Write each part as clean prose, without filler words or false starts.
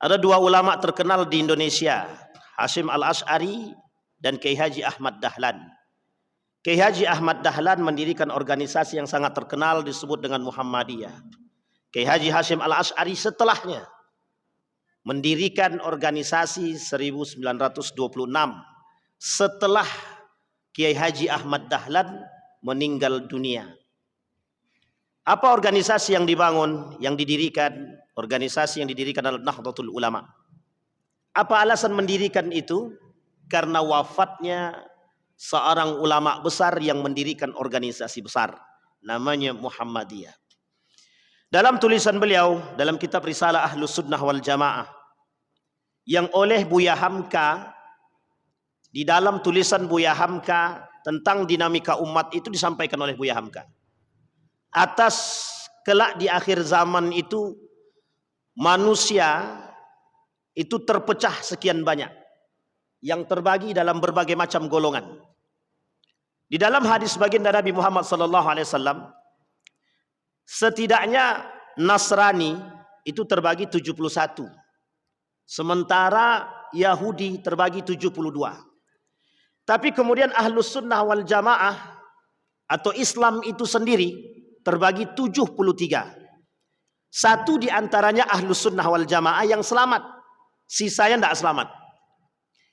Ada dua ulama terkenal di Indonesia, Hasyim Al-Asy'ari dan Kiai Haji Ahmad Dahlan. Kiai Haji Ahmad Dahlan mendirikan organisasi yang sangat terkenal disebut dengan Muhammadiyah. Kiai Haji Hasyim Al-Asy'ari setelahnya mendirikan organisasi 1926 setelah Kiai Haji Ahmad Dahlan meninggal dunia. Apa organisasi yang dibangun, yang didirikan? Organisasi yang didirikan adalah Nahdlatul Ulama. Apa alasan mendirikan itu? Karena wafatnya seorang ulama besar yang mendirikan organisasi besar, namanya Muhammadiyah. Dalam tulisan beliau, dalam kitab Risalah Ahlus Sunnah wal Jamaah, yang oleh Buya Hamka, di dalam tulisan Buya Hamka tentang dinamika umat itu disampaikan oleh Buya Hamka. Atas kelak di akhir zaman itu manusia itu terpecah sekian banyak, yang terbagi dalam berbagai macam golongan. Di dalam hadis baginda Nabi Muhammad SAW, setidaknya Nasrani itu terbagi 71, sementara Yahudi terbagi 72. Tapi kemudian Ahlus Sunnah wal Jamaah atau Islam itu sendiri terbagi 73. Satu di antaranya Ahlus Sunnah wal Jamaah yang selamat, sisanya tidak selamat.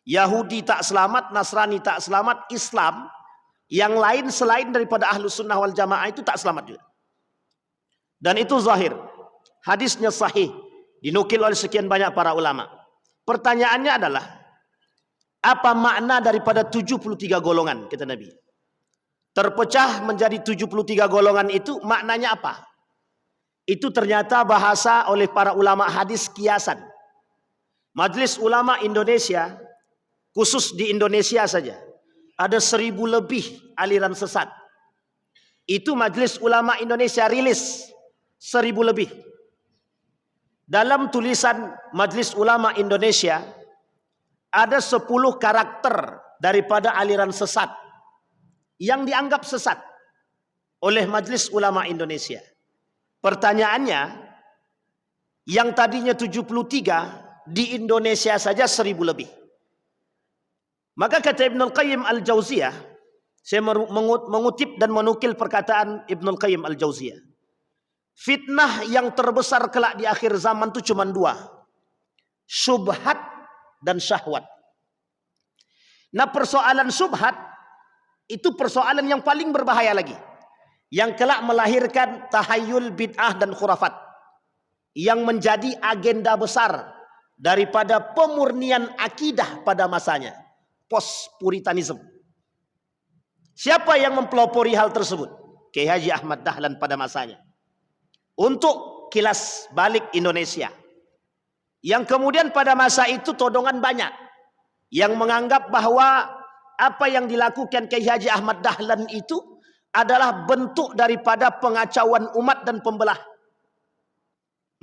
Yahudi tak selamat, Nasrani tak selamat, Islam yang lain selain daripada Ahlus Sunnah wal Jamaah itu tak selamat juga. Dan itu zahir, hadisnya sahih, dinukil oleh sekian banyak para ulama. Pertanyaannya adalah, apa makna daripada 73 golongan, kata Nabi? Terpecah menjadi 73 golongan itu maknanya apa? Itu ternyata bahasa oleh para ulama hadis kiasan. Majelis Ulama Indonesia, khusus di Indonesia saja, ada 1000 lebih aliran sesat. Itu Majelis Ulama Indonesia rilis 1000 lebih. Dalam tulisan Majelis Ulama Indonesia ada 10 karakter daripada aliran sesat yang dianggap sesat oleh Majelis Ulama Indonesia. Pertanyaannya, yang tadinya 73 di Indonesia saja 1000 lebih. Maka kata Ibnul Qayyim Al-Jauziyah, saya mengutip dan menukil perkataan Ibnul Qayyim Al-Jauziyah. Fitnah yang terbesar kelak di akhir zaman itu cuma 2. Syubhat dan syahwat. Nah, persoalan syubhat itu persoalan yang paling berbahaya lagi, yang kelak melahirkan tahayul, bid'ah dan khurafat, yang menjadi agenda besar daripada pemurnian akidah pada masanya, post-puritanism. Siapa yang mempelopori hal tersebut? Kiai Haji Ahmad Dahlan pada masanya. Untuk kilas balik Indonesia, yang kemudian pada masa itu todongan banyak yang menganggap bahwa apa yang dilakukan Kiai Haji Ahmad Dahlan itu adalah bentuk daripada pengacauan umat dan pembelah.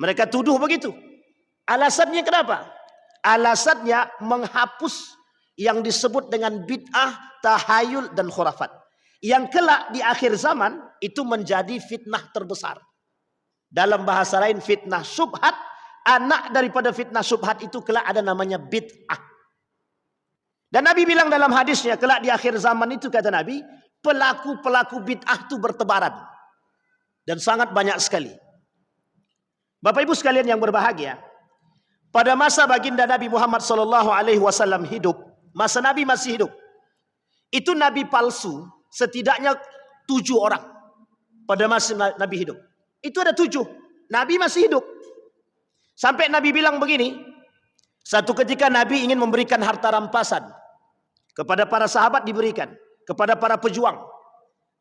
Mereka tuduh begitu. Alasannya kenapa? Alasannya menghapus yang disebut dengan bid'ah, tahayul dan khurafat, yang kelak di akhir zaman itu menjadi fitnah terbesar. Dalam bahasa lain fitnah syubhat. Anak daripada fitnah syubhat itu kelak ada namanya bid'ah. Dan Nabi bilang dalam hadisnya, kelak di akhir zaman itu, kata Nabi, pelaku-pelaku bid'ah itu bertebaran. Dan sangat banyak sekali. Bapak Ibu sekalian yang berbahagia, pada masa baginda Nabi Muhammad SAW hidup, masa Nabi masih hidup, itu Nabi palsu setidaknya 7 orang. Pada masa Nabi hidup, itu ada 7. Nabi masih hidup. Sampai Nabi bilang begini, satu ketika Nabi ingin memberikan harta rampasan kepada para sahabat, diberikan kepada para pejuang.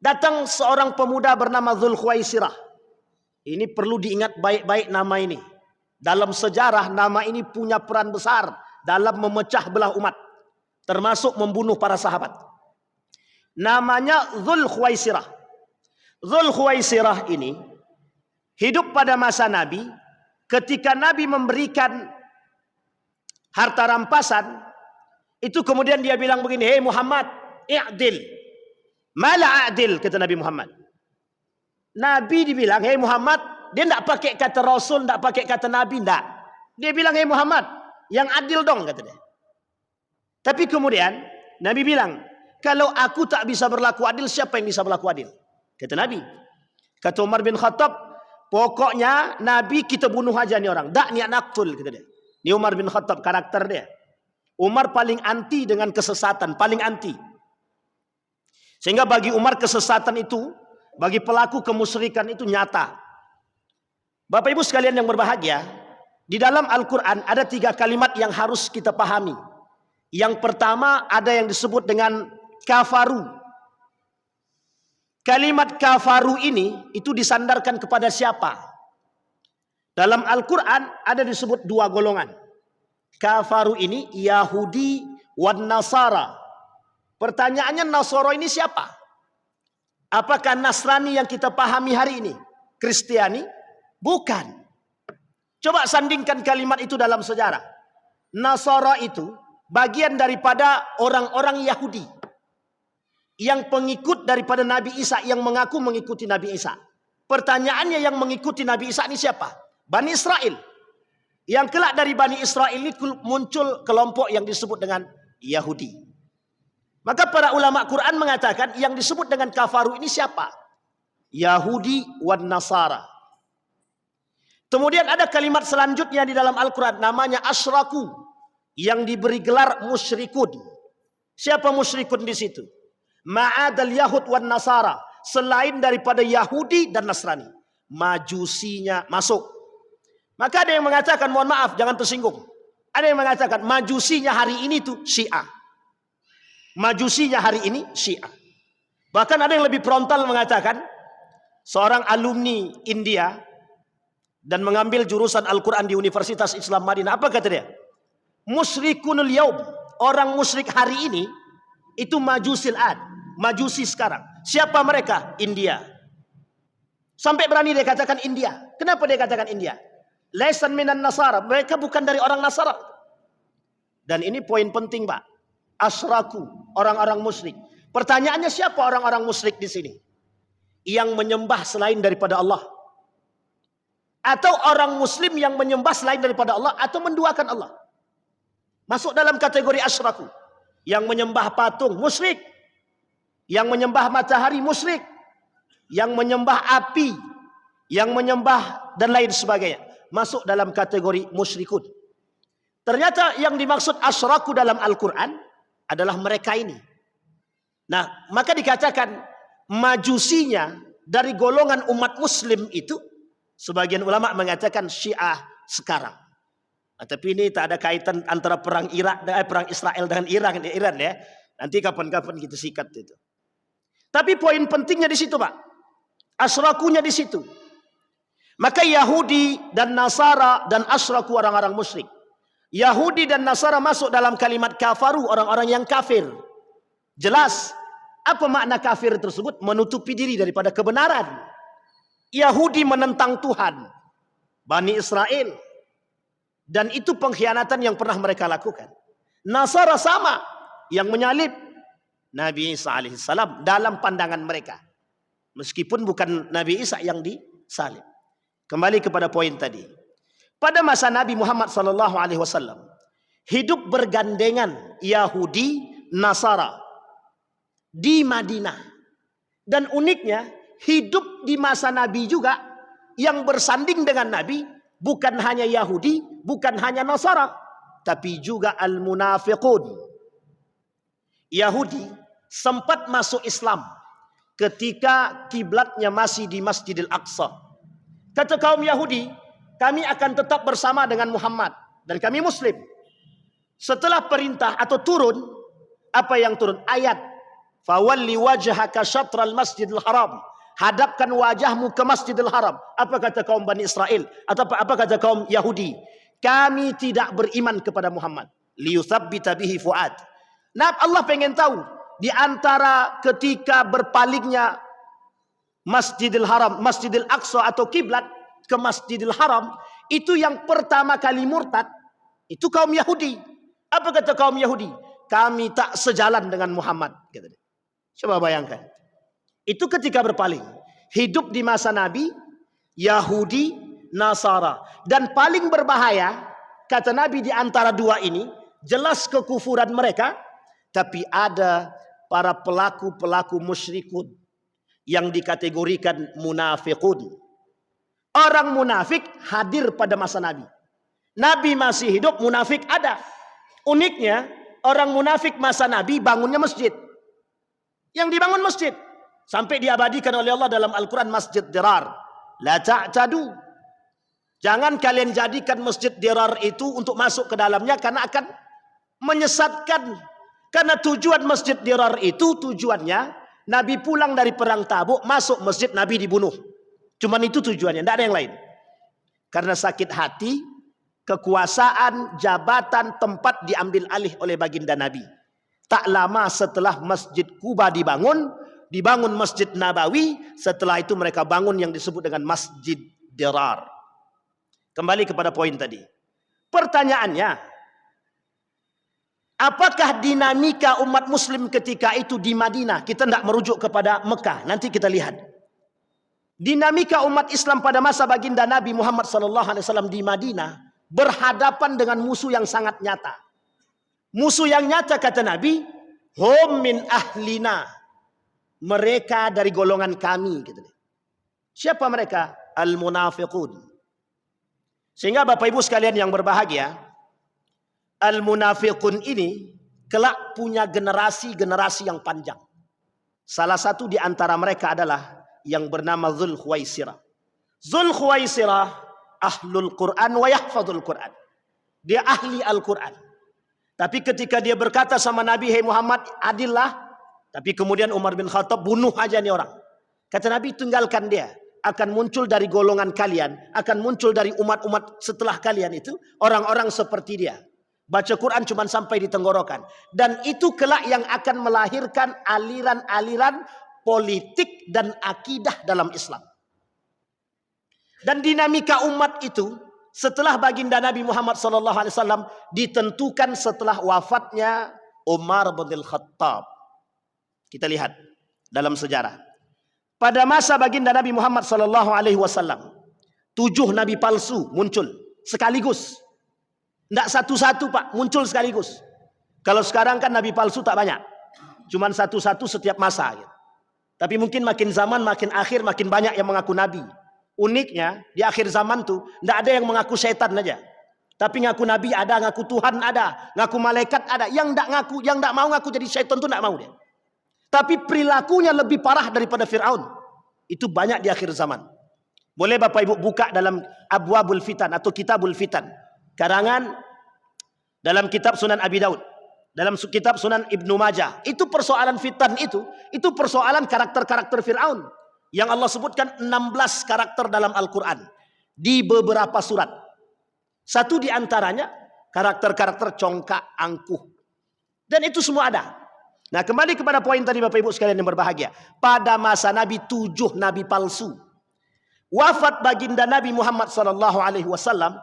Datang seorang pemuda bernama Dzulkhuwaisirah. Ini perlu diingat baik-baik nama ini. Dalam sejarah nama ini punya peran besar dalam memecah belah umat, termasuk membunuh para sahabat. Namanya Dzulkhuwaisirah. Dzulkhuwaisirah ini hidup pada masa Nabi. Ketika Nabi memberikan harta rampasan, itu kemudian dia bilang begini, "Hei Muhammad, i'dil." Mala a'dil, kata Nabi Muhammad. Nabi dibilang, "Hei Muhammad," dia tidak pakai kata Rasul, tidak pakai kata Nabi, tidak. Dia bilang, "Hei Muhammad, yang adil dong," kata dia. Tapi kemudian Nabi bilang, "Kalau aku tak bisa berlaku adil, siapa yang bisa berlaku adil?" Kata Nabi. Kata Umar bin Khattab, "Pokoknya Nabi kita bunuh aja nih orang. Dak niat naktul," kata dia. Ini Umar bin Khattab, karakter dia. Umar paling anti dengan kesesatan, paling anti. Sehingga bagi Umar kesesatan itu, bagi pelaku kemusyrikan itu nyata. Bapak Ibu sekalian yang berbahagia, di dalam Al-Quran ada 3 kalimat yang harus kita pahami. Yang pertama ada yang disebut dengan kafaru. Kalimat kafaru ini itu disandarkan kepada siapa? Dalam Al-Quran ada disebut 2 golongan. Kafaru ini Yahudi wan Nasara. Pertanyaannya, Nasara ini siapa? Apakah Nasrani yang kita pahami hari ini? Kristiani? Bukan. Coba sandingkan kalimat itu dalam sejarah. Nasara itu bagian daripada orang-orang Yahudi yang pengikut daripada Nabi Isa, yang mengaku mengikuti Nabi Isa. Pertanyaannya, yang mengikuti Nabi Isa ini siapa? Bani Israel. Yang kelak dari Bani Israel ini muncul kelompok yang disebut dengan Yahudi. Maka para ulama Quran mengatakan yang disebut dengan kafaru ini siapa? Yahudi wan Nasara. Kemudian ada kalimat selanjutnya di dalam Al-Quran, namanya asyraku, yang diberi gelar musyrikun. Siapa musyrikun di situ? Ma'adal Yahud wan Nasara, selain daripada Yahudi dan Nasrani. Majusinya masuk. Maka ada yang mengatakan, mohon maaf, jangan tersinggung. Ada yang mengatakan majusinya hari ini itu Syiah. Majusinya hari ini Syiah. Bahkan ada yang lebih frontal mengatakan, seorang alumni India dan mengambil jurusan Al-Quran di Universitas Islam Madinah. Apa kata dia? Musyrikunul yaum, orang musyrik hari ini itu majusil ad, majusi sekarang. Siapa mereka? India. Sampai berani dia katakan India. Kenapa dia katakan India? Laisan minan Nasara, mereka bukan dari orang Nasara. Dan ini poin penting, Pak. Asyraku, orang-orang musyrik. Pertanyaannya, siapa orang-orang musyrik di sini? Yang menyembah selain daripada Allah. Atau orang muslim yang menyembah selain daripada Allah, atau menduakan Allah. Masuk dalam kategori asyraku. Yang menyembah patung, musyrik. Yang menyembah matahari, musyrik. Yang menyembah api, yang menyembah dan lain sebagainya, masuk dalam kategori musyrikun. Ternyata yang dimaksud asyraku dalam Al-Quran adalah mereka ini. Nah, maka dikatakan majusinya dari golongan umat muslim itu, sebagian ulama mengatakan Syiah sekarang. Nah, tapi ini tak ada kaitan antara perang perang Israel dengan Iran ya. Nanti kapan-kapan kita sikat itu. Tapi poin pentingnya di situ, Pak. Asyrakunya di situ. Maka Yahudi dan Nasara dan asyraku, orang-orang musyrik. Yahudi dan Nasara masuk dalam kalimat kafaru, orang-orang yang kafir. Jelas apa makna kafir tersebut? Menutupi diri daripada kebenaran. Yahudi menentang Tuhan, Bani Israel, dan itu pengkhianatan yang pernah mereka lakukan. Nasara sama, yang menyalib Nabi Isa alaihissalam dalam pandangan mereka, meskipun bukan Nabi Isa yang disalib. Kembali kepada poin tadi. Pada masa Nabi Muhammad SAW hidup bergandengan Yahudi, Nasara di Madinah. Dan uniknya, hidup di masa Nabi juga yang bersanding dengan Nabi bukan hanya Yahudi, bukan hanya Nasara, tapi juga al-munafiqun. Yahudi sempat masuk Islam ketika kiblatnya masih di Masjidil Aqsa. Kata kaum Yahudi, kami akan tetap bersama dengan Muhammad dan kami Muslim. Setelah perintah atau turun, apa yang turun? Ayat, fawalli wajhaka syatral Masjidil Haram. Hadapkan wajahmu ke Masjidil Haram. Apa kata kaum Bani Israel? Atau apa kata kaum Yahudi? Kami tidak beriman kepada Muhammad. Liyuthabbita bihi fuad. Nah, Allah pengen tahu di antara ketika berpalingnya Masjidil Haram, Masjidil Aqsa atau kiblat ke Masjidil Haram, itu yang pertama kali murtad itu kaum Yahudi. Apa kata kaum Yahudi? Kami tak sejalan dengan Muhammad. Coba bayangkan. Itu ketika berpaling. Hidup di masa Nabi, Yahudi, Nasara. Dan paling berbahaya, kata Nabi, di antara dua ini jelas kekufuran mereka, tapi ada para pelaku-pelaku musyrikun yang dikategorikan munafiqun. Orang munafik hadir pada masa Nabi. Nabi masih hidup, munafik ada. Uniknya, orang munafik masa Nabi bangunnya masjid. Yang dibangun masjid. Sampai diabadikan oleh Allah dalam Al-Quran, masjid dirar. La ta'tadu. Jangan kalian jadikan masjid dirar itu untuk masuk ke dalamnya, karena akan menyesatkan. Karena tujuan masjid dirar itu, tujuannya Nabi pulang dari perang Tabuk, masuk masjid, Nabi dibunuh. Cuman itu tujuannya, tidak ada yang lain. Karena sakit hati, kekuasaan, jabatan, tempat diambil alih oleh baginda Nabi. Tak lama setelah Masjid Quba dibangun Masjid Nabawi. Setelah itu mereka bangun yang disebut dengan Masjid Dirar. Kembali kepada poin tadi. Pertanyaannya, apakah dinamika umat muslim ketika itu di Madinah? Kita tidak merujuk kepada Mekah. Nanti kita lihat. Dinamika umat Islam pada masa baginda Nabi Muhammad SAW di Madinah berhadapan dengan musuh yang sangat nyata. Musuh yang nyata, kata Nabi, hum min ahlina. Mereka dari golongan kami. Siapa mereka? Al-munafiqun. Sehingga Bapak Ibu sekalian yang berbahagia, al-munafiqun ini kelak punya generasi-generasi yang panjang. Salah satu di antara mereka adalah yang bernama Dzul Khuwaisirah. Dzul Khuwaisirah ahlul Quran wa yahfadzul Quran. Dia ahli Al-Quran. Tapi ketika dia berkata sama Nabi, "Hei Muhammad, adillah." Tapi kemudian Umar bin Khattab, bunuh aja nih orang. Kata Nabi, tinggalkan dia. Akan muncul dari golongan kalian, akan muncul dari umat-umat setelah kalian itu orang-orang seperti dia. Baca Quran cuma sampai di tenggorokan. Dan itu kelak yang akan melahirkan aliran-aliran politik dan akidah dalam Islam. Dan dinamika umat itu setelah baginda Nabi Muhammad SAW ditentukan setelah wafatnya Umar bin Khattab. Kita lihat dalam sejarah. Pada masa baginda Nabi Muhammad SAW, 7 nabi palsu muncul sekaligus. Tidak satu-satu Pak, muncul sekaligus. Kalau sekarang kan nabi palsu tak banyak. Cuman satu-satu setiap masa. Tapi mungkin makin zaman, makin akhir, makin banyak yang mengaku nabi. Uniknya, di akhir zaman tuh, tidak ada yang mengaku setan aja. Tapi ngaku nabi ada, ngaku Tuhan ada, ngaku malaikat ada. Yang tidak ngaku, yang tidak mau ngaku jadi setan tuh tidak mau dia. Tapi perilakunya lebih parah daripada Fir'aun. Itu banyak di akhir zaman. Boleh Bapak Ibu buka dalam Abwabul Fitan atau Kitabul Fitan. Karangan dalam kitab Sunan Abi Daud. Dalam kitab Sunan Ibnu Majah. Itu persoalan fitan itu persoalan karakter-karakter Fir'aun. Yang Allah sebutkan 16 karakter dalam Al-Quran. Di beberapa surat. Satu di antaranya karakter-karakter congkak, angkuh. Dan itu semua ada. Nah, kembali kepada poin tadi Bapak Ibu sekalian yang berbahagia. Pada masa Nabi 7 nabi palsu. Wafat baginda Nabi Muhammad SAW,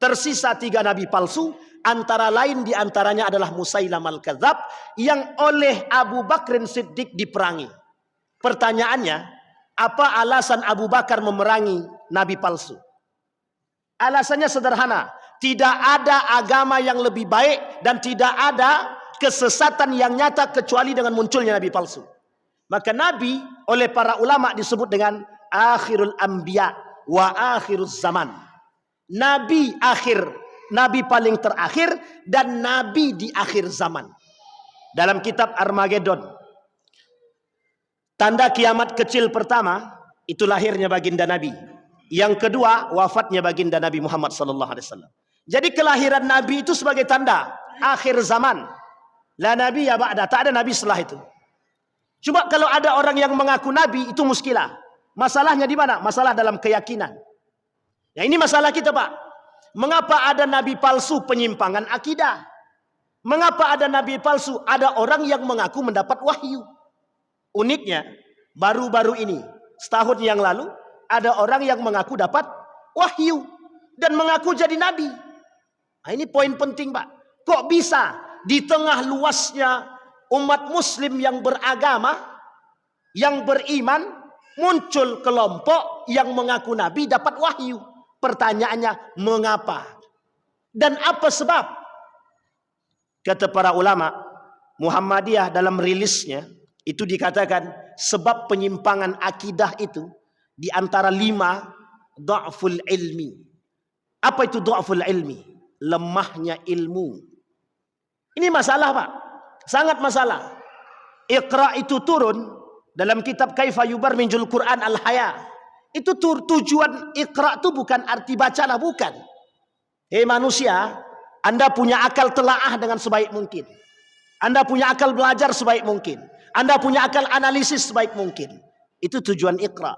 tersisa 3 nabi palsu. Antara lain di antaranya adalah Musailam al-Kadzab yang oleh Abu Bakrin Siddiq diperangi. Pertanyaannya, apa alasan Abu Bakar memerangi nabi palsu? Alasannya sederhana. Tidak ada agama yang lebih baik dan tidak ada kesesatan yang nyata kecuali dengan munculnya nabi palsu. Maka nabi oleh para ulama disebut dengan akhirul anbiya wa akhiruz zaman. Nabi akhir, nabi paling terakhir dan nabi di akhir zaman. Dalam kitab Armageddon, tanda kiamat kecil pertama itu lahirnya baginda Nabi. Yang kedua wafatnya baginda Nabi Muhammad SAW. Jadi kelahiran Nabi itu sebagai tanda akhir zaman. La nabi ya ba'da, tak ada nabi setelah itu. Cuma kalau ada orang yang mengaku nabi, itu muskilah. Masalahnya di mana? Masalah dalam keyakinan. Ya, ini masalah kita Pak. Mengapa ada nabi palsu penyimpangan akidah? Mengapa ada nabi palsu? Ada orang yang mengaku mendapat wahyu. Uniknya, baru-baru ini, setahun yang lalu, ada orang yang mengaku dapat wahyu. Dan mengaku jadi nabi. Nah, ini poin penting Pak. Kok bisa di tengah luasnya umat muslim yang beragama, yang beriman, muncul kelompok yang mengaku nabi dapat wahyu? Pertanyaannya, mengapa? Dan apa sebab? Kata para ulama Muhammadiyah dalam rilisnya, itu dikatakan sebab penyimpangan akidah itu di antara 5, dha'ful ilmi. Apa itu dha'ful ilmi? Lemahnya ilmu. Ini masalah, Pak. Sangat masalah. Iqra itu turun dalam kitab Kaifa Yubarrijul Quran Al-Haya. Itu tujuan Iqra itu bukan arti bacalah, bukan. Hei manusia, Anda punya akal telaah dengan sebaik mungkin. Anda punya akal belajar sebaik mungkin. Anda punya akal analisis sebaik mungkin. Itu tujuan Iqra.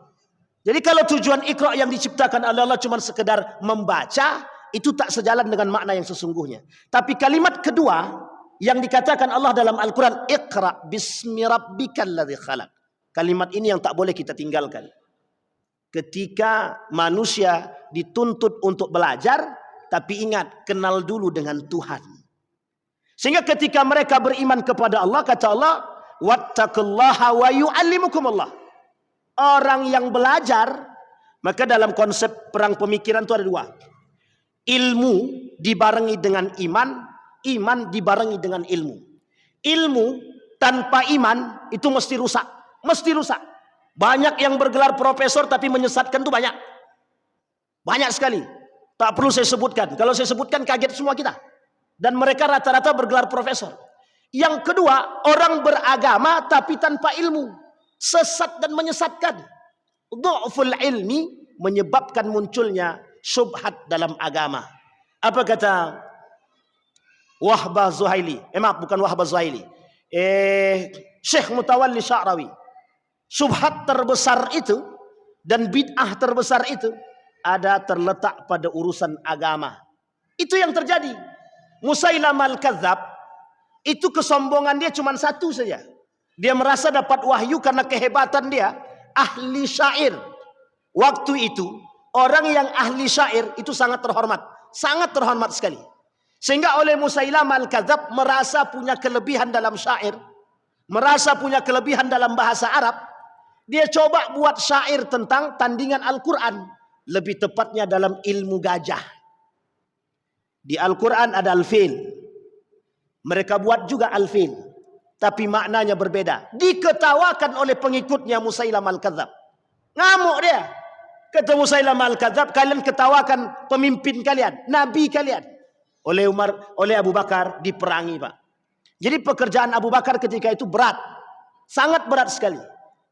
Jadi kalau tujuan Iqra yang diciptakan oleh Allah cuma sekedar membaca, itu tak sejalan dengan makna yang sesungguhnya. Tapi kalimat kedua yang dikatakan Allah dalam Al-Quran, Iqra bismi rabbikal ladzi khalaq. Kalimat ini yang tak boleh kita tinggalkan. Ketika manusia dituntut untuk belajar, tapi ingat, kenal dulu dengan Tuhan. Sehingga ketika mereka beriman kepada Allah, kata Allah, wattaqullaha wa yu'allimukumullah. Orang yang belajar, maka dalam konsep perang pemikiran itu ada 2. Ilmu dibarengi dengan iman, iman dibarengi dengan ilmu. Ilmu tanpa iman itu mesti rusak, mesti rusak. Banyak yang bergelar profesor tapi menyesatkan itu banyak. Banyak sekali. Tak perlu saya sebutkan. Kalau saya sebutkan kaget semua kita. Dan mereka rata-rata bergelar profesor. Yang kedua, orang beragama tapi tanpa ilmu. Sesat dan menyesatkan. Dha'ful ilmi menyebabkan munculnya syubhat dalam agama. Apa kata Wahbah Zuhaili? Maaf, bukan Wahbah Zuhaili. Syekh Mutawalli Sya'rawi. Syubhat terbesar itu dan bid'ah terbesar itu ada terletak pada urusan agama. Itu yang terjadi. Musailamah al-Kadzab itu kesombongan dia cuma satu saja. Dia merasa dapat wahyu karena kehebatan dia ahli syair. Waktu itu orang yang ahli syair itu sangat terhormat sekali. Sehingga oleh Musailamah al-Kadzab merasa punya kelebihan dalam syair, merasa punya kelebihan dalam bahasa Arab. Dia coba buat syair tentang tandingan Al-Quran. Lebih tepatnya dalam ilmu gajah. Di Al-Quran ada al-fil. Mereka buat juga al-fil. Tapi maknanya berbeda. Diketawakan oleh pengikutnya Musailamah al-Kadzab. Ngamuk dia. Kata Musailamah al-Kadzab, kalian ketawakan pemimpin kalian, nabi kalian. Oleh Abu Bakar diperangi, Pak. Jadi pekerjaan Abu Bakar ketika itu berat. Sangat berat sekali.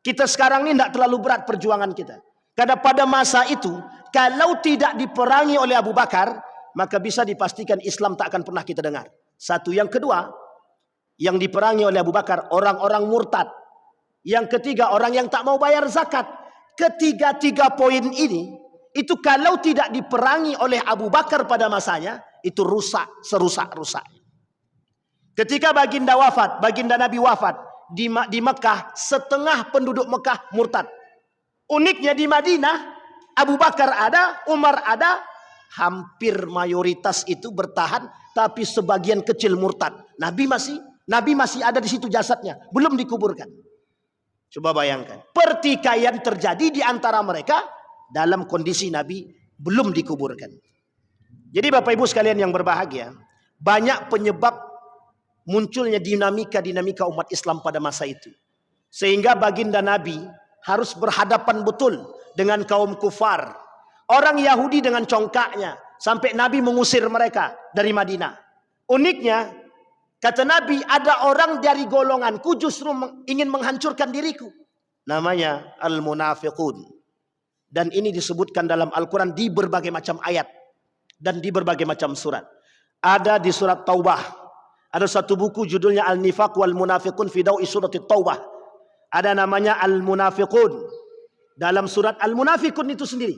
Kita sekarang ini tidak terlalu berat perjuangan kita. Karena pada masa itu, kalau tidak diperangi oleh Abu Bakar, maka bisa dipastikan Islam tak akan pernah kita dengar. Satu. Yang kedua, yang diperangi oleh Abu Bakar, orang-orang murtad. Yang ketiga, orang yang tak mau bayar zakat. Ketiga-tiga poin ini, itu kalau tidak diperangi oleh Abu Bakar pada masanya, itu rusak, serusak-rusak. Ketika baginda Nabi wafat, di Mekah, setengah penduduk Mekah murtad. Uniknya di Madinah, Abu Bakar ada, Umar ada, hampir mayoritas itu bertahan, tapi sebagian kecil murtad. Nabi masih ada di situ jasadnya, belum dikuburkan. Coba bayangkan, pertikaian terjadi di antara mereka dalam kondisi Nabi belum dikuburkan. Jadi Bapak Ibu sekalian yang berbahagia, banyak penyebab munculnya dinamika umat Islam pada masa itu. Sehingga baginda Nabi harus berhadapan betul dengan kaum kufar. Orang Yahudi dengan congkaknya. Sampai Nabi mengusir mereka dari Madinah. Uniknya, kata Nabi, ada orang dari golonganku justru ingin menghancurkan diriku. Namanya al-munafiqun. Dan ini disebutkan dalam Al-Quran di berbagai macam ayat. Dan di berbagai macam surat. Ada di surat Taubah. Ada satu buku judulnya Al-Nifaq wal Munafiqun fi Dawi Surat Taubah. Ada namanya Al-Munafiqun. Dalam surat Al-Munafiqun itu sendiri.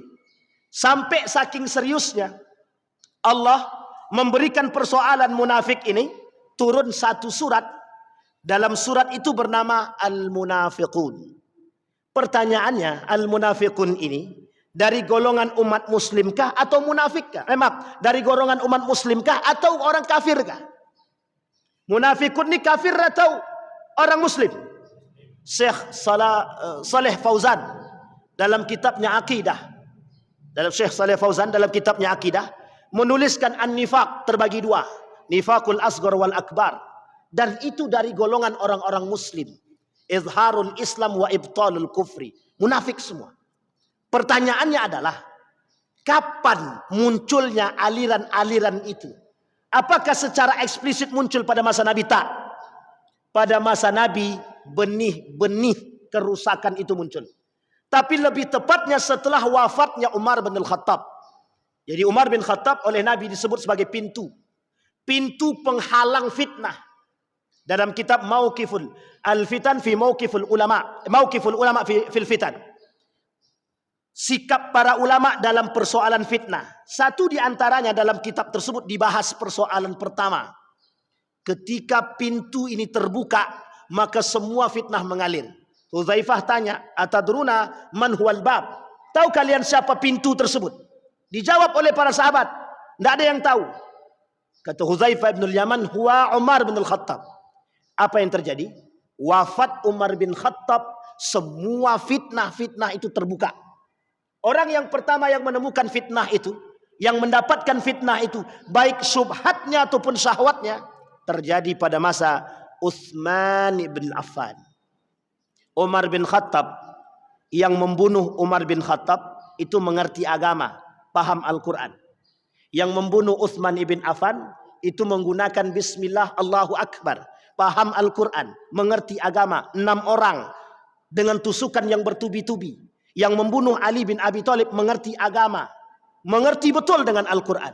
Sampai saking seriusnya Allah memberikan persoalan munafik ini, turun satu surat. Dalam surat itu bernama Al-Munafiqun. Pertanyaannya, Al-Munafiqun ini dari golongan umat muslimkah atau munafikkah? Maaf, dari golongan umat muslimkah atau orang kafirkah? Munafikun ini kafir atau orang muslim? Syekh Saleh Fauzan dalam kitabnya Aqidah. Syekh Saleh Fauzan dalam kitabnya Aqidah menuliskan an-nifaq terbagi dua, nifaqul asghar wal akbar, dan itu dari golongan orang-orang muslim, izharul Islam wa ibtalul kufri, munafik semua. Pertanyaannya adalah kapan munculnya aliran-aliran itu? Apakah secara eksplisit muncul pada masa Nabi? Tak. Pada masa Nabi benih-benih kerusakan itu muncul. Tapi lebih tepatnya setelah wafatnya Umar bin Khattab. Jadi Umar bin Khattab oleh Nabi disebut sebagai pintu penghalang fitnah. Dalam kitab Mauqiful al-Fitan fi Mauqiful Ulama fil Fitan. Sikap para ulama dalam persoalan fitnah. Satu di antaranya dalam kitab tersebut dibahas persoalan pertama. Ketika pintu ini terbuka, maka semua fitnah mengalir. Hudzaifah tanya, "Atadruna man huwal bab?" Tahu kalian siapa pintu tersebut? Dijawab oleh para sahabat, tidak ada yang tahu. Kata Hudzaifah bin Yaman, "Huwa Umar bin Khattab." Apa yang terjadi? Wafat Umar bin Khattab, semua fitnah-fitnah itu terbuka. Orang yang pertama yang menemukan fitnah itu, yang mendapatkan fitnah itu, baik syubhatnya ataupun syahwatnya, terjadi pada masa Utsman bin Affan. Umar bin Khattab, yang membunuh Umar bin Khattab itu mengerti agama, paham Al-Quran. Yang membunuh Utsman bin Affan itu menggunakan Bismillah Allahu Akbar, paham Al-Quran, mengerti agama. 6 orang dengan tusukan yang bertubi-tubi. Yang membunuh Ali bin Abi Thalib mengerti agama, mengerti betul dengan Al-Quran.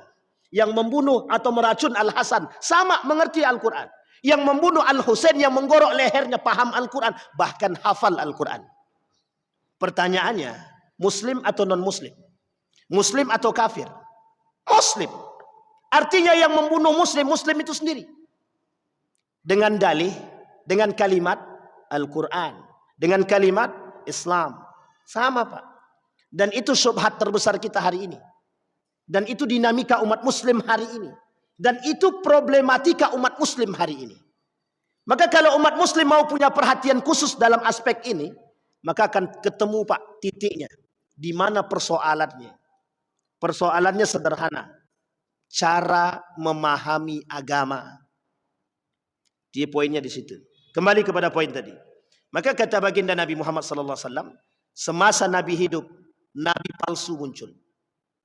Yang membunuh atau meracun Al-Hasan sama mengerti Al-Quran. Yang membunuh Al-Husain yang menggorok lehernya paham Al-Quran, bahkan hafal Al-Quran. Pertanyaannya, muslim atau non-muslim? Muslim atau kafir? Muslim. Artinya yang membunuh muslim itu sendiri. Dengan dalih, dengan kalimat Al-Quran, dengan kalimat Islam. Sama Pak. Dan itu syubhat terbesar kita hari ini. Dan itu dinamika umat muslim hari ini. Dan itu problematika umat muslim hari ini. Maka kalau umat muslim mau punya perhatian khusus dalam aspek ini, maka akan ketemu Pak titiknya. Di mana persoalannya? Persoalannya sederhana. Cara memahami agama. Dia poinnya di situ. Kembali kepada poin tadi. Maka kata baginda Nabi Muhammad SAW, semasa Nabi hidup, Nabi palsu muncul.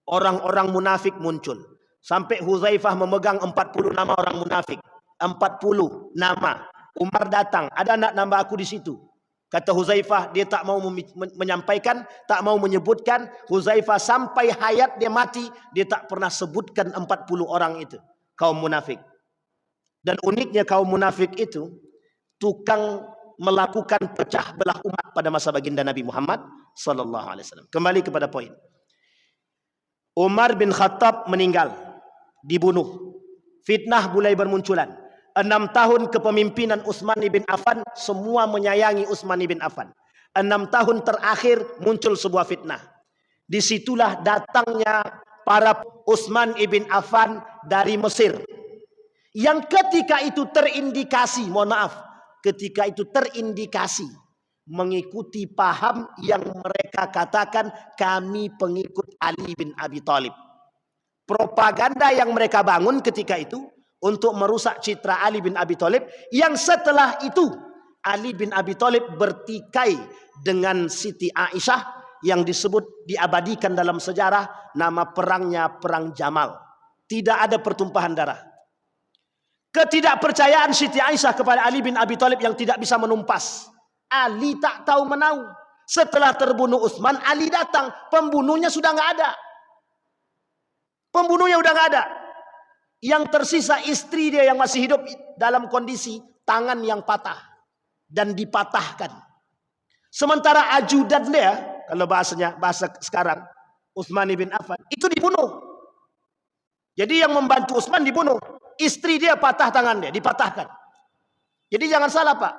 Orang-orang munafik muncul. Sampai Hudzaifah memegang 40 nama orang munafik. 40 nama. Umar datang, ada anak nama aku di situ. Kata Hudzaifah, dia tak mau menyampaikan, tak mau menyebutkan. Hudzaifah sampai hayat dia mati, dia tak pernah sebutkan 40 orang itu. Kaum munafik. Dan uniknya kaum munafik itu tukang melakukan pecah belah umat pada masa baginda Nabi Muhammad SAW. Kembali kepada poin. Umar bin Khattab meninggal, dibunuh. Fitnah mulai bermunculan. 6 tahun kepemimpinan Utsman bin Affan, semua menyayangi Utsman bin Affan. 6 tahun terakhir muncul sebuah fitnah. Disitulah datangnya para Utsman bin Affan dari Mesir. Yang ketika itu terindikasi, mohon maaf, ketika itu terindikasi mengikuti paham yang mereka katakan kami pengikut Ali bin Abi Thalib. Propaganda yang mereka bangun ketika itu untuk merusak citra Ali bin Abi Thalib, yang setelah itu Ali bin Abi Thalib bertikai dengan Siti Aisyah yang disebut diabadikan dalam sejarah nama perangnya Perang Jamal. Tidak ada pertumpahan darah. Ketidakpercayaan Siti Aisyah kepada Ali bin Abi Thalib yang tidak bisa menumpas. Ali tak tahu menau. Setelah terbunuh Utsman, Ali datang. Pembunuhnya sudah nggak ada. Pembunuhnya udah nggak ada. Yang tersisa istri dia yang masih hidup dalam kondisi tangan yang patah dan dipatahkan. Sementara ajudan dia, kalau bahasa sekarang, Utsman bin Affan, itu dibunuh. Jadi yang membantu Utsman dibunuh. Istri dia patah tangan dia, dipatahkan. Jadi jangan salah Pak.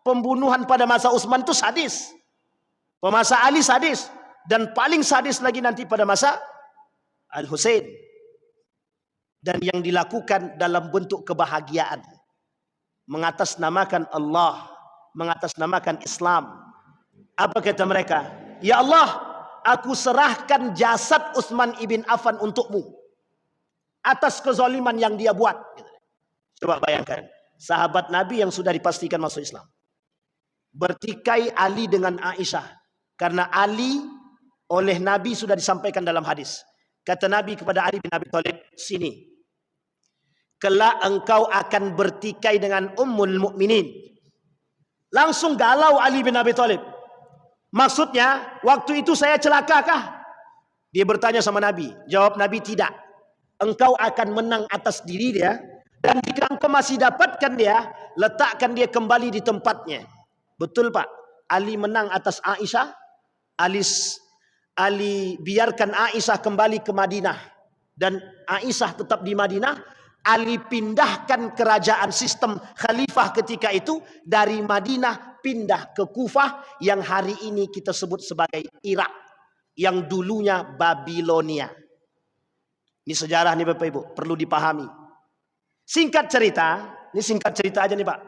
Pembunuhan pada masa Utsman itu sadis. Pada masa Ali sadis. Dan paling sadis lagi nanti pada masa Al-Husain. Dan yang dilakukan dalam bentuk kebahagiaan. Mengatasnamakan Allah. Mengatasnamakan Islam. Apa kata mereka? Ya Allah, aku serahkan jasad Utsman ibn Affan untukmu. atas kezaliman yang dia buat. Coba bayangkan, sahabat Nabi yang sudah dipastikan masuk Islam bertikai Ali dengan Aisyah, karena Ali oleh Nabi sudah disampaikan dalam hadis. Kata Nabi kepada Ali bin Abi Thalib, sini, kelak engkau akan bertikai dengan Ummul Mukminin. Langsung galau Ali bin Abi Thalib. Maksudnya, waktu itu saya celakakah? Dia bertanya sama Nabi. Jawab Nabi, tidak. Engkau akan menang atas diri dia. Dan jika engkau masih dapatkan dia, letakkan dia kembali di tempatnya. Betul Pak? Ali menang atas Aisyah. Ali biarkan Aisyah kembali ke Madinah. Dan Aisyah tetap di Madinah. Ali pindahkan kerajaan sistem khalifah ketika itu dari Madinah pindah ke Kufah yang hari ini kita sebut sebagai Irak, yang dulunya Babilonia. Ini sejarah nih Bapak Ibu, perlu dipahami. Singkat cerita aja nih Pak.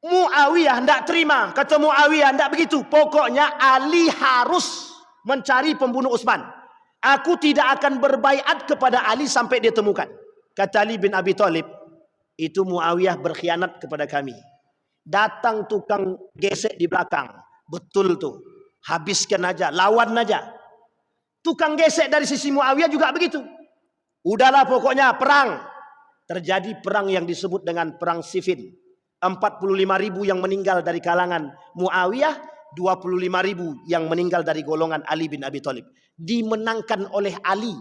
Muawiyah tidak terima, kata Muawiyah tidak begitu. Pokoknya Ali harus mencari pembunuh Utsman. Aku tidak akan berbaiat kepada Ali sampai dia temukan. Kata Ali bin Abi Thalib, itu Muawiyah berkhianat kepada kami. Datang tukang gesek di belakang. Betul tuh. Habiskan aja, lawan aja. Tukang gesek dari sisi Muawiyah juga begitu. Udahlah pokoknya perang. Terjadi perang yang disebut dengan perang Siffin. 45.000 yang meninggal dari kalangan Muawiyah, 25.000 yang meninggal dari golongan Ali bin Abi Thalib. Dimenangkan oleh Ali.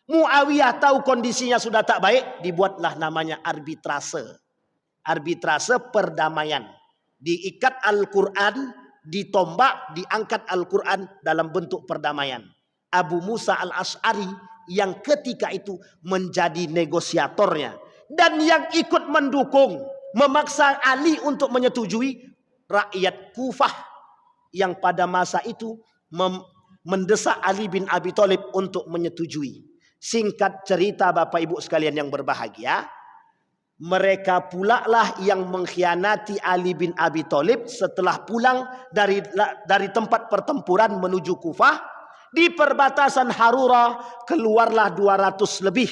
Muawiyah tahu kondisinya sudah tak baik, dibuatlah namanya arbitrase. Arbitrase perdamaian. Diikat Al-Quran, ditombak, diangkat Al-Quran dalam bentuk perdamaian. Abu Musa al-Ash'ari yang ketika itu menjadi negosiatornya. Dan yang ikut mendukung, memaksa Ali untuk menyetujui, rakyat Kufah yang pada masa itu mendesak Ali bin Abi Thalib untuk menyetujui. Singkat cerita Bapak Ibu sekalian yang berbahagia, mereka pula lah yang mengkhianati Ali bin Abi Thalib setelah pulang dari tempat pertempuran menuju Kufah. Di perbatasan Harura keluarlah 200 lebih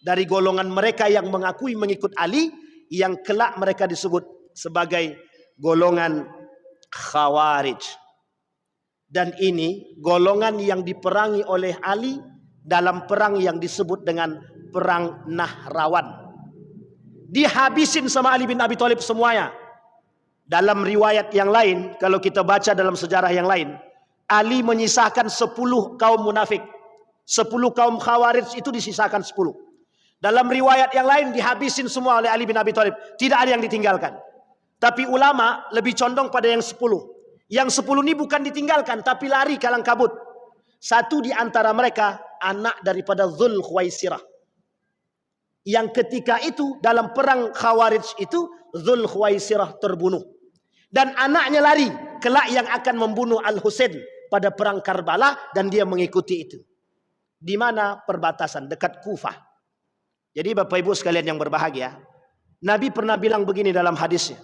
dari golongan mereka yang mengakui mengikut Ali, yang kelak mereka disebut sebagai golongan Khawarij. Dan ini golongan yang diperangi oleh Ali dalam perang yang disebut dengan perang Nahrawan. Dihabisin sama Ali bin Abi Thalib semuanya. Dalam riwayat yang lain, kalau kita baca dalam sejarah yang lain, Ali menyisakan 10 kaum munafik. 10 kaum Khawarij itu disisakan 10. Dalam riwayat yang lain dihabisin semua oleh Ali bin Abi Thalib. Tidak ada yang ditinggalkan. Tapi ulama lebih condong pada yang 10. Yang 10 ini bukan ditinggalkan, tapi lari kalang kabut. Satu di antara mereka anak daripada Dzul Khuwaisirah. Yang ketika itu dalam perang Khawarij itu Dzul Khuwaisirah terbunuh. Dan anaknya lari, kelak yang akan membunuh Al-Husain pada perang Karbala, dan dia mengikuti itu. Di mana? Perbatasan dekat Kufah. Jadi Bapak Ibu sekalian yang berbahagia, Nabi pernah bilang begini dalam hadisnya.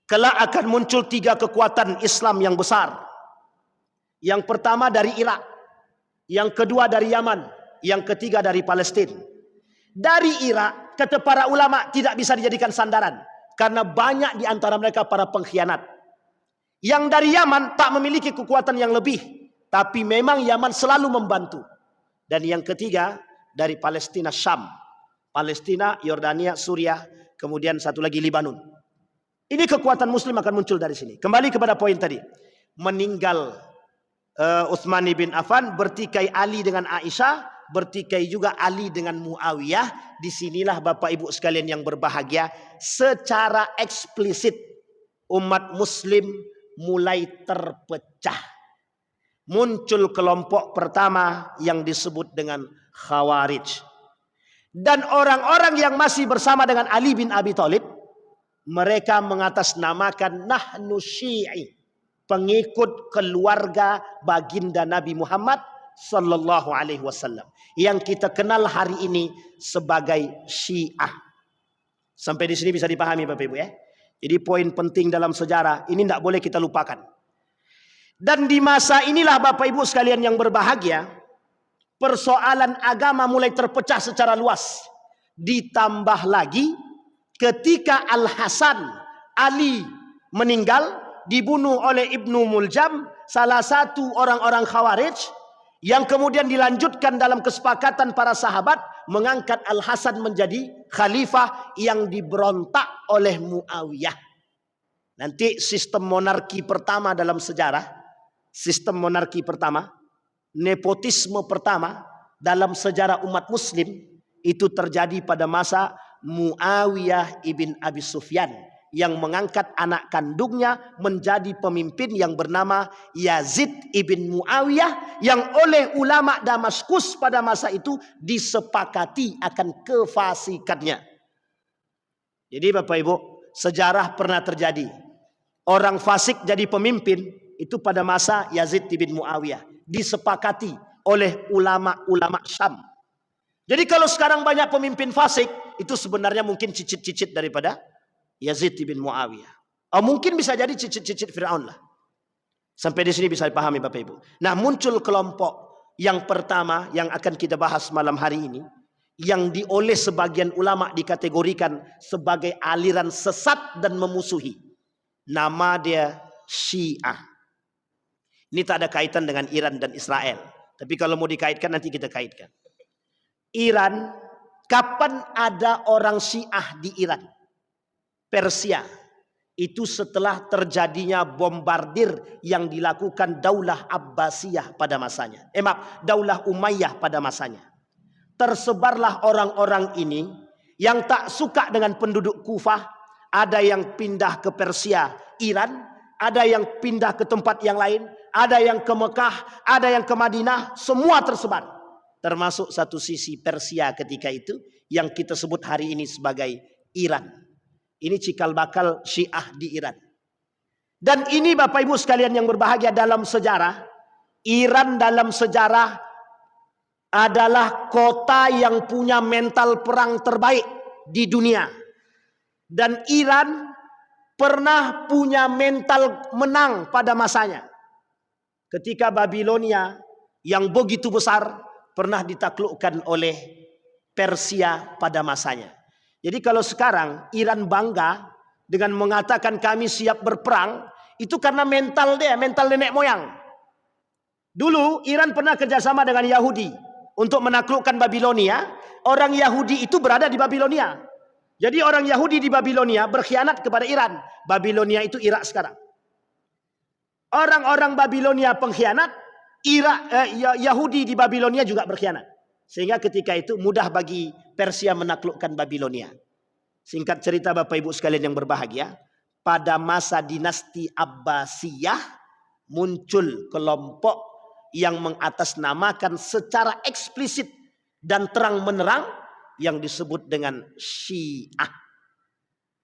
Kelak akan muncul 3 kekuatan Islam yang besar. Yang pertama dari Irak, yang kedua dari Yaman, yang ketiga dari Palestina. Dari Irak, kata para ulama, tidak bisa dijadikan sandaran, karena banyak di antara mereka para pengkhianat. Yang dari Yaman tak memiliki kekuatan yang lebih, tapi memang Yaman selalu membantu. Dan yang ketiga dari Palestina, Syam. Palestina, Yordania, Suriah, kemudian satu lagi Libanon. Ini kekuatan Muslim akan muncul dari sini. Kembali kepada poin tadi. Meninggal Utsman bin Affan, bertikai Ali dengan Aisyah, bertikai juga Ali dengan Muawiyah. Disinilah Bapak Ibu sekalian yang berbahagia, secara eksplisit umat Muslim mulai terpecah. Muncul kelompok pertama yang disebut dengan Khawarij. Dan orang-orang yang masih bersama dengan Ali bin Abi Thalib, mereka mengatasnamakan nahnu syi'i, pengikut keluarga baginda Nabi Muhammad sallallahu alaihi wasallam, yang kita kenal hari ini sebagai Syiah. Sampai di sini bisa dipahami Bapak Ibu ya. Jadi poin penting dalam sejarah ini tidak boleh kita lupakan. Dan di masa inilah Bapak Ibu sekalian yang berbahagia, persoalan agama mulai terpecah secara luas. Ditambah lagi ketika Al-Hasan Ali meninggal, dibunuh oleh Ibnu Muljam, salah satu orang-orang Khawarij, yang kemudian dilanjutkan dalam kesepakatan para sahabat mengangkat Al-Hasan menjadi khalifah yang diberontak oleh Muawiyah. Nanti sistem monarki pertama dalam sejarah, sistem monarki pertama, nepotisme pertama dalam sejarah umat muslim itu terjadi pada masa Muawiyah ibn Abi Sufyan, yang mengangkat anak kandungnya menjadi pemimpin yang bernama Yazid ibn Muawiyah, yang oleh ulama Damaskus pada masa itu disepakati akan kefasikannya. Jadi Bapak Ibu, sejarah pernah terjadi. Orang fasik jadi pemimpin itu pada masa Yazid ibn Muawiyah, disepakati oleh ulama-ulama Syam. Jadi kalau sekarang banyak pemimpin fasik, itu sebenarnya mungkin cicit-cicit daripada Yazid bin Muawiyah. Oh, mungkin bisa jadi cicit-cicit Fir'aun lah. Sampai di sini bisa dipahami Bapak Ibu. Nah, muncul kelompok yang pertama yang akan kita bahas malam hari ini, yang oleh sebagian ulama dikategorikan sebagai aliran sesat dan memusuhi. Nama dia Syiah. Ini tak ada kaitan dengan Iran dan Israel. Tapi kalau mau dikaitkan nanti kita kaitkan. Iran, kapan ada orang Syiah di Iran? Persia. Itu setelah terjadinya bombardir yang dilakukan Daulah Abbasiyah pada masanya. Daulah Umayyah pada masanya. Tersebarlah orang-orang ini yang tak suka dengan penduduk Kufah. Ada yang pindah ke Persia, Iran. Ada yang pindah ke tempat yang lain. Ada yang ke Mekah, ada yang ke Madinah. Semua tersebar. Termasuk satu sisi Persia ketika itu yang kita sebut hari ini sebagai Iran. Ini cikal bakal Syiah di Iran. Dan ini Bapak Ibu sekalian yang berbahagia, dalam sejarah, Iran dalam sejarah adalah kota yang punya mental perang terbaik di dunia. Dan Iran pernah punya mental menang pada masanya. Ketika Babilonia yang begitu besar pernah ditaklukkan oleh Persia pada masanya. Jadi kalau sekarang Iran bangga dengan mengatakan kami siap berperang, itu karena mental dia, mental nenek moyang. Dulu Iran pernah kerjasama dengan Yahudi untuk menaklukkan Babilonia. Orang Yahudi itu berada di Babilonia. Jadi orang Yahudi di Babilonia berkhianat kepada Iran. Babilonia itu Irak sekarang. Orang-orang Babilonia pengkhianat, Yahudi di Babilonia juga berkhianat. Sehingga ketika itu mudah bagi Persia menaklukkan Babilonia. Singkat cerita Bapak Ibu sekalian yang berbahagia, pada masa dinasti Abbasiyah muncul kelompok yang mengatasnamakan secara eksplisit dan terang-menerang yang disebut dengan Syiah.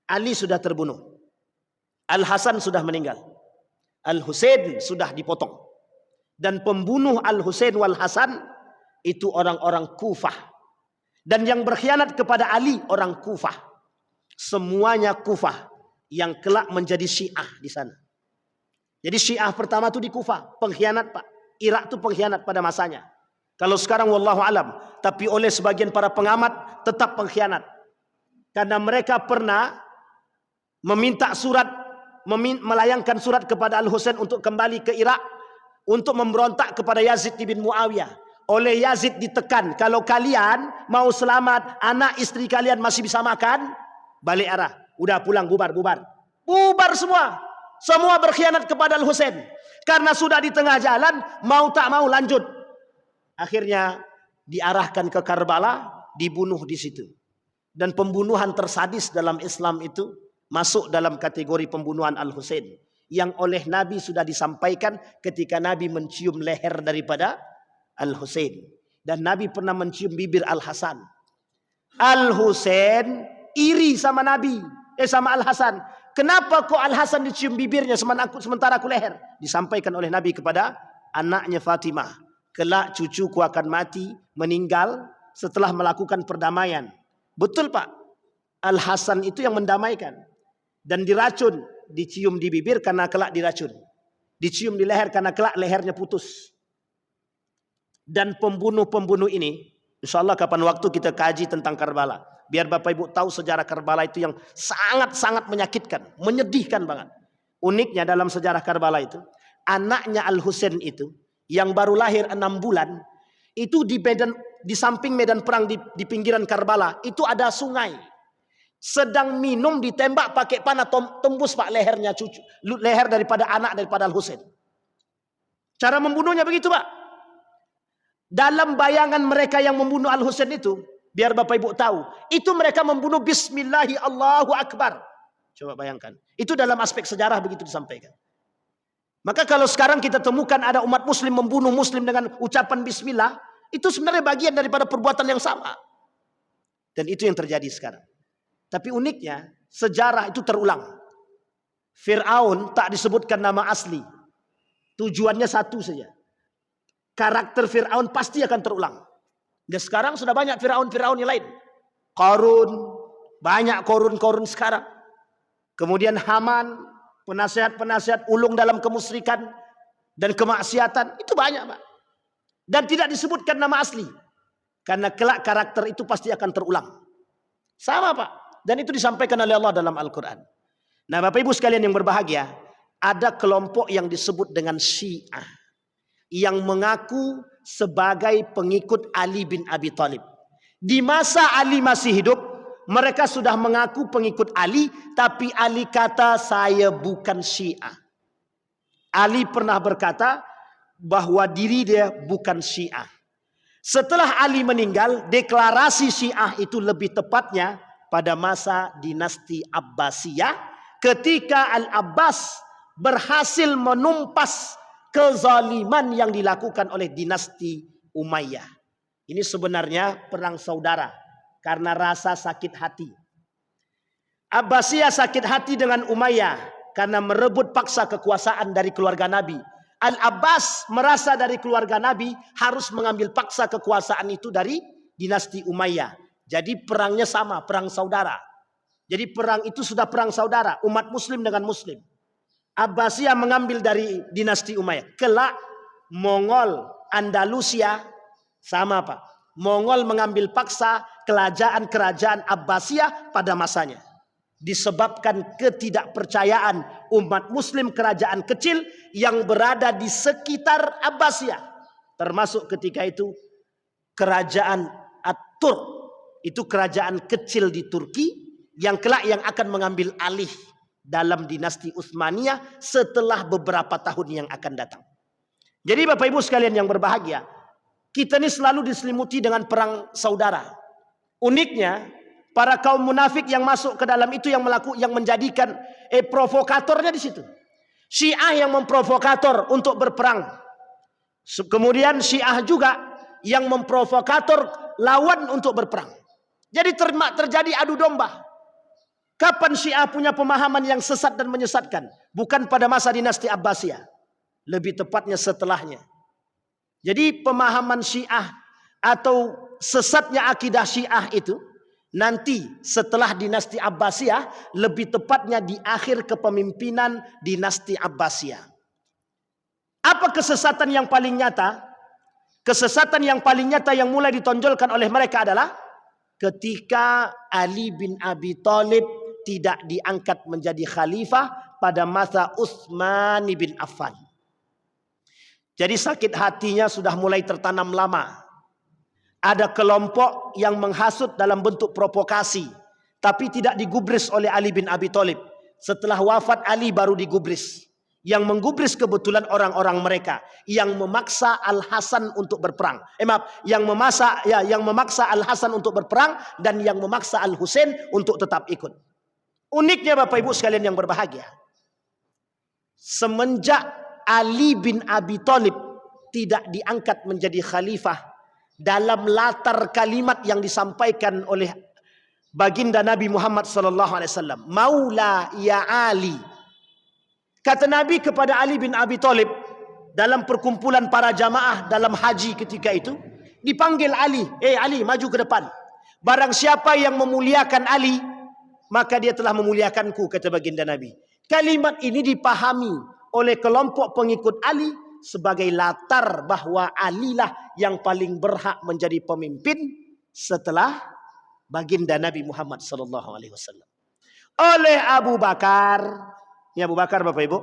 Ali sudah terbunuh. Al-Hasan sudah meninggal. Al-Husain sudah dipotong. Dan pembunuh Al-Husain wal Hasan itu orang-orang Kufah. Dan yang berkhianat kepada Ali orang Kufah. Semuanya Kufah yang kelak menjadi Syiah di sana. Jadi Syiah pertama itu di Kufah, pengkhianat Pak. Irak itu pengkhianat pada masanya. Kalau sekarang wallahu alam, tapi oleh sebagian para pengamat tetap pengkhianat. Karena mereka pernah meminta surat, melayangkan surat kepada Al-Husain untuk kembali ke Irak untuk memberontak kepada Yazid bin Muawiyah. Oleh Yazid ditekan, kalau kalian mau selamat, anak istri kalian masih bisa makan, balik arah. Udah pulang, bubar. Bubar semua. Semua berkhianat kepada Al-Husain. Karena sudah di tengah jalan, mau tak mau lanjut. Akhirnya diarahkan ke Karbala, dibunuh di situ. Dan pembunuhan tersadis dalam Islam itu masuk dalam kategori pembunuhan Al-Husain. Yang oleh Nabi sudah disampaikan ketika Nabi mencium leher daripada Al-Husain. Dan Nabi pernah mencium bibir Al-Hasan. Al-Husain iri sama Nabi, sama Al-Hasan. Kenapa kok Al-Hasan dicium bibirnya sementara aku leher? Disampaikan oleh Nabi kepada anaknya Fatimah. Kelak cucuku akan mati, meninggal setelah melakukan perdamaian. Betul Pak. Al-Hasan itu yang mendamaikan. Dan diracun, dicium di bibir karena kelak diracun. Dicium di leher karena kelak lehernya putus. dan pembunuh-pembunuh ini, insyaallah kapan waktu kita kaji tentang Karbala. Biar Bapak Ibu tahu sejarah Karbala itu yang sangat-sangat menyakitkan, menyedihkan banget. Uniknya dalam sejarah Karbala itu, anaknya Al-Husain itu, yang baru lahir 6 bulan, itu di samping medan perang di pinggiran Karbala, itu ada sungai. Sedang minum ditembak pakai panah, tembus Pak lehernya leher daripada anak daripada Al-Husain. Cara membunuhnya begitu Pak. Dalam bayangan mereka yang membunuh Al-Husain itu, biar Bapak Ibu tahu, itu mereka membunuh Bismillahi Allahu Akbar. Coba bayangkan. Itu dalam aspek sejarah begitu disampaikan. Maka kalau sekarang kita temukan ada umat muslim membunuh muslim dengan ucapan Bismillah, itu sebenarnya bagian daripada perbuatan yang sama. Dan itu yang terjadi sekarang. Tapi uniknya, sejarah itu terulang. Fir'aun tak disebutkan nama asli. Tujuannya satu saja. Karakter Fir'aun pasti akan terulang. Dan sekarang sudah banyak Fir'aun yang lain. Qarun, banyak Qarun sekarang. Kemudian Haman, penasihat-penasihat ulung dalam kemusyrikan dan kemaksiatan, itu banyak Pak. Dan tidak disebutkan nama asli. Karena kelak karakter itu pasti akan terulang. Sama Pak. Dan itu disampaikan oleh Allah dalam Al-Quran. Nah Bapak Ibu sekalian yang berbahagia, ada kelompok yang disebut dengan Syiah, yang mengaku sebagai pengikut Ali bin Abi Thalib. Di masa Ali masih hidup, mereka sudah mengaku pengikut Ali, tapi Ali kata saya bukan Syiah. Ali pernah berkata bahwa diri dia bukan Syiah. Setelah Ali meninggal, deklarasi Syiah itu lebih tepatnya pada masa dinasti Abbasiyah, ketika Al-Abbas berhasil menumpas kezaliman yang dilakukan oleh dinasti Umayyah. Ini sebenarnya perang saudara karena rasa sakit hati. Abbasiyah sakit hati dengan Umayyah karena merebut paksa kekuasaan dari keluarga Nabi. Al-Abbas merasa dari keluarga Nabi harus mengambil paksa kekuasaan itu dari dinasti Umayyah. Jadi perangnya sama, perang saudara. Jadi perang itu sudah perang saudara, umat muslim dengan muslim. Abbasiyah mengambil dari dinasti Umayyah. Kelak Mongol Andalusia sama Pak. Mongol mengambil paksa kerajaan Abbasiyah pada masanya. Disebabkan ketidakpercayaan umat muslim kerajaan kecil yang berada di sekitar Abbasiyah. Termasuk ketika itu kerajaan At-Turk. Itu kerajaan kecil di Turki yang kelak yang akan mengambil alih dalam dinasti Utsmaniyah setelah beberapa tahun yang akan datang. Jadi Bapak Ibu sekalian yang berbahagia, kita ini selalu diselimuti dengan perang saudara. Uniknya, para kaum munafik yang masuk ke dalam itu yang menjadikan provokatornya di situ. Syiah yang memprovokator untuk berperang. Kemudian Syiah juga yang memprovokator lawan untuk berperang. Jadi terjadi adu domba. Kapan Syiah punya pemahaman yang sesat dan menyesatkan? Bukan pada masa dinasti Abbasiyah. Lebih tepatnya setelahnya. Jadi pemahaman Syiah atau sesatnya akidah Syiah itu nanti setelah dinasti Abbasiyah, lebih tepatnya di akhir kepemimpinan dinasti Abbasiyah. Apa kesesatan yang paling nyata? Kesesatan yang paling nyata yang mulai ditonjolkan oleh mereka adalah ketika Ali bin Abi Thalib tidak diangkat menjadi khalifah pada masa Utsman bin Affan. Jadi sakit hatinya sudah mulai tertanam lama. Ada kelompok yang menghasut dalam bentuk provokasi, tapi tidak digubris oleh Ali bin Abi Thalib. Setelah wafat Ali baru digubris. Yang menggubris kebetulan orang-orang mereka yang memaksa Al-Hasan untuk berperang. Yang memaksa Al-Hasan untuk berperang dan yang memaksa Al-Husain untuk tetap ikut. Uniknya Bapak Ibu sekalian yang berbahagia, semenjak Ali bin Abi Thalib tidak diangkat menjadi khalifah, dalam latar kalimat yang disampaikan oleh baginda Nabi Muhammad SAW, Maula ya Ali. Kata Nabi kepada Ali bin Abi Thalib dalam perkumpulan para jamaah dalam haji ketika itu, dipanggil Ali, Ali maju ke depan. Barang siapa yang memuliakan Ali, maka dia telah memuliakanku, kata baginda Nabi. Kalimat ini dipahami oleh kelompok pengikut Ali sebagai latar bahwa Ali lah yang paling berhak menjadi pemimpin setelah baginda Nabi Muhammad SAW. Oleh Abu Bakar. Ini Abu Bakar Bapak Ibu.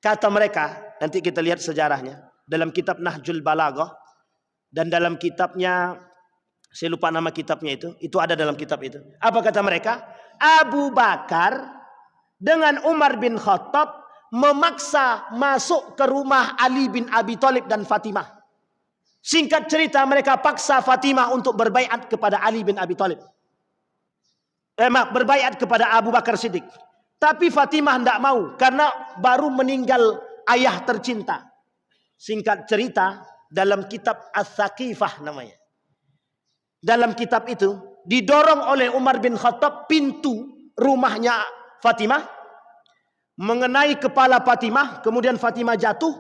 Kata mereka, nanti kita lihat sejarahnya. Dalam kitab Nahjul Balaghah. Dan dalam kitabnya, saya lupa nama kitabnya itu ada dalam kitab itu. Apa kata mereka? Abu Bakar dengan Umar bin Khattab memaksa masuk ke rumah Ali bin Abi Thalib dan Fatimah. Singkat cerita, mereka paksa Fatimah untuk berbaiat kepada Ali bin Abi Thalib. Berbaiat kepada Abu Bakar Siddiq. Tapi Fatimah tidak mau karena baru meninggal ayah tercinta. Singkat cerita, dalam kitab As-Saqifah namanya. Dalam kitab itu didorong oleh Umar bin Khattab pintu rumahnya Fatimah mengenai kepala Fatimah, kemudian Fatimah jatuh.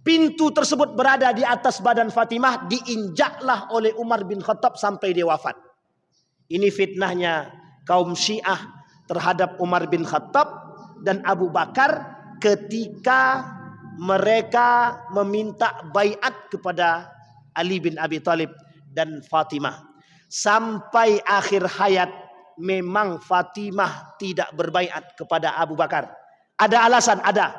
Pintu tersebut berada di atas badan Fatimah, diinjaklah oleh Umar bin Khattab sampai dia wafat. Ini fitnahnya kaum Syiah terhadap Umar bin Khattab dan Abu Bakar ketika mereka meminta baiat kepada Ali bin Abi Thalib dan Fatimah. Sampai akhir hayat memang Fatimah tidak berbaiat kepada Abu Bakar. Ada alasan, ada.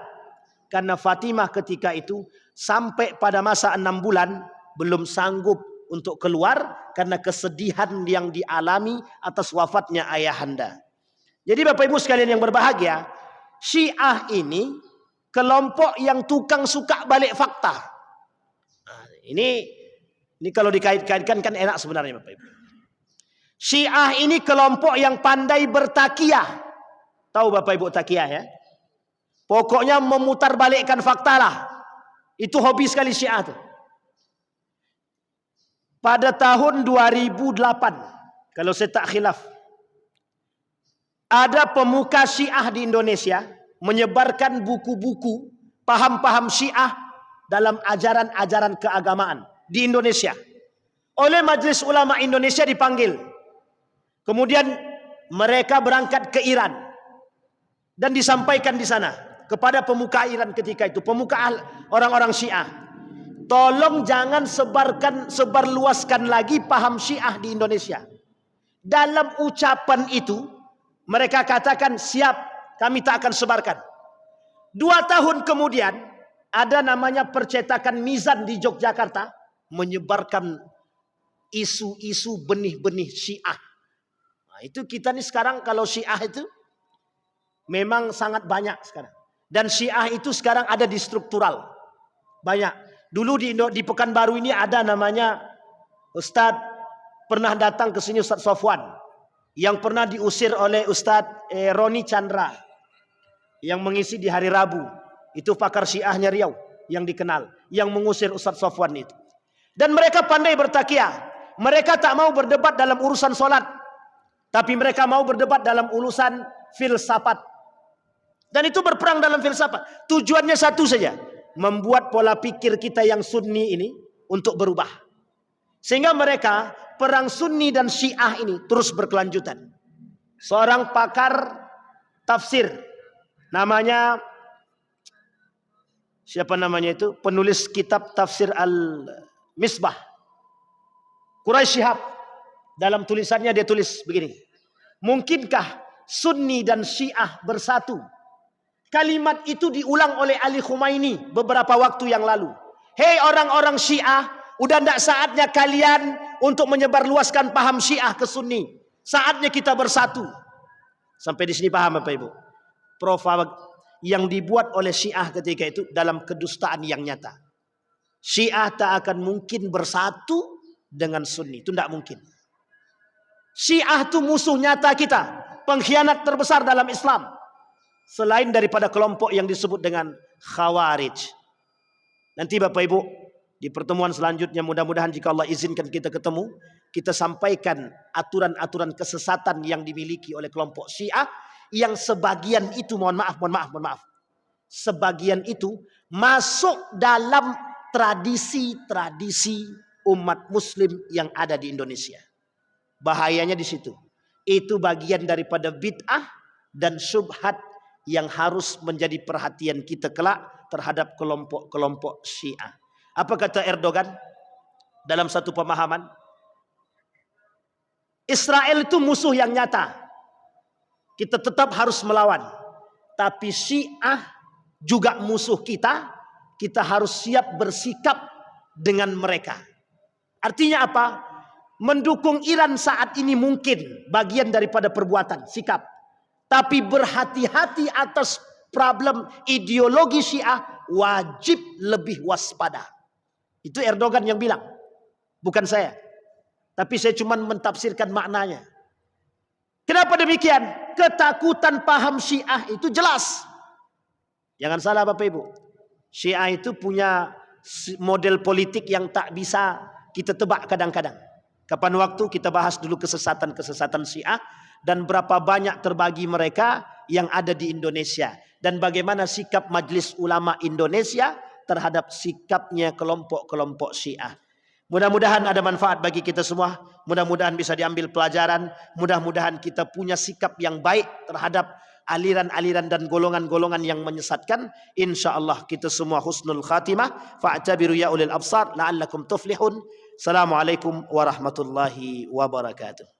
Karena Fatimah ketika itu sampai pada masa 6 bulan belum sanggup untuk keluar karena kesedihan yang dialami atas wafatnya ayahanda. Jadi Bapak Ibu sekalian yang berbahagia, Syiah ini kelompok yang tukang suka balik fakta. Nah, ini kalau dikait-kaitkan kan enak sebenarnya Bapak Ibu. Syiah ini kelompok yang pandai bertakiyah. Tahu Bapak Ibu takiyah ya? Pokoknya memutarbalikkan fakta lah. Itu hobi sekali Syiah tuh. Pada tahun 2008, kalau saya tak khilaf, ada pemuka Syiah di Indonesia menyebarkan buku-buku paham-paham Syiah dalam ajaran-ajaran keagamaan di Indonesia. Oleh Majelis Ulama Indonesia dipanggil. Kemudian mereka berangkat ke Iran dan disampaikan di sana kepada pemuka Iran ketika itu, pemuka orang-orang Syiah. Tolong jangan sebarluaskan lagi paham Syiah di Indonesia. Dalam ucapan itu mereka katakan siap, kami tak akan sebarkan. 2 tahun kemudian ada namanya percetakan Mizan di Yogyakarta menyebarkan isu-isu benih-benih Syiah. Nah, itu kita nih sekarang kalau Syiah itu memang sangat banyak sekarang. Dan Syiah itu sekarang ada di struktural. Banyak. Dulu di Pekanbaru ini ada namanya Ustadz, pernah datang ke sini Ustadz Sofwan. Yang pernah diusir oleh Ustadz Roni Chandra. Yang mengisi di hari Rabu. Itu pakar Syiahnya Riau yang dikenal. Yang mengusir Ustadz Sofwan itu. Dan mereka pandai bertakiyah. Mereka tak mau berdebat dalam urusan solat. Tapi mereka mau berdebat dalam urusan filsafat. Dan itu berperang dalam filsafat. Tujuannya satu saja. Membuat pola pikir kita yang Sunni ini untuk berubah. Sehingga mereka perang Sunni dan Syiah ini terus berkelanjutan. Seorang pakar tafsir namanya siapa namanya itu? Penulis kitab tafsir Al-Misbah, Quraisy Shihab. Dalam tulisannya dia tulis begini. Mungkinkah Sunni dan Syiah bersatu? Kalimat itu diulang oleh Ali Khumaini beberapa waktu yang lalu. Hei orang-orang Syiah, udah tidak saatnya kalian untuk menyebarluaskan paham Syiah ke Sunni. Saatnya kita bersatu. Sampai di sini paham Bapak Ibu? Yang dibuat oleh Syiah ketika itu dalam kedustaan yang nyata. Syiah tak akan mungkin bersatu dengan Sunni. Itu tidak mungkin. Syiah itu musuh nyata kita. Pengkhianat terbesar dalam Islam. Selain daripada kelompok yang disebut dengan Khawarij. Nanti Bapak Ibu, di pertemuan selanjutnya mudah-mudahan jika Allah izinkan kita ketemu, kita sampaikan aturan-aturan kesesatan yang dimiliki oleh kelompok Syiah, yang sebagian itu, mohon maaf, sebagian itu masuk dalam tradisi-tradisi umat muslim yang ada di Indonesia. Bahayanya di situ. Itu bagian daripada bid'ah dan syubhat yang harus menjadi perhatian kita kelak terhadap kelompok-kelompok Syiah. Apa kata Erdogan? dalam satu pemahaman. Israel itu musuh yang nyata. Kita tetap harus melawan. Tapi Syiah juga musuh kita. Kita harus siap bersikap dengan mereka. Artinya apa? Mendukung Iran saat ini mungkin bagian daripada perbuatan, sikap. Tapi berhati-hati atas problem ideologi Syiah, wajib lebih waspada. Itu Erdogan yang bilang, bukan saya. Tapi saya cuma mentafsirkan maknanya. Kenapa demikian? Ketakutan paham Syiah itu jelas. Jangan salah Bapak Ibu. Syiah itu punya model politik yang tak bisa kita tebak kadang-kadang. Kapan waktu kita bahas dulu kesesatan-kesesatan Syiah. Dan berapa banyak terbagi mereka yang ada di Indonesia. Dan bagaimana sikap Majelis Ulama Indonesia terhadap sikapnya kelompok-kelompok Syiah. Mudah-mudahan ada manfaat bagi kita semua. Mudah-mudahan bisa diambil pelajaran. Mudah-mudahan kita punya sikap yang baik terhadap aliran-aliran dan golongan-golongan yang menyesatkan. InsyaAllah kita semua husnul khatimah. Fa'tabiru ya ulil absar la'allakum tuflihun. Assalamualaikum warahmatullahi wabarakatuh.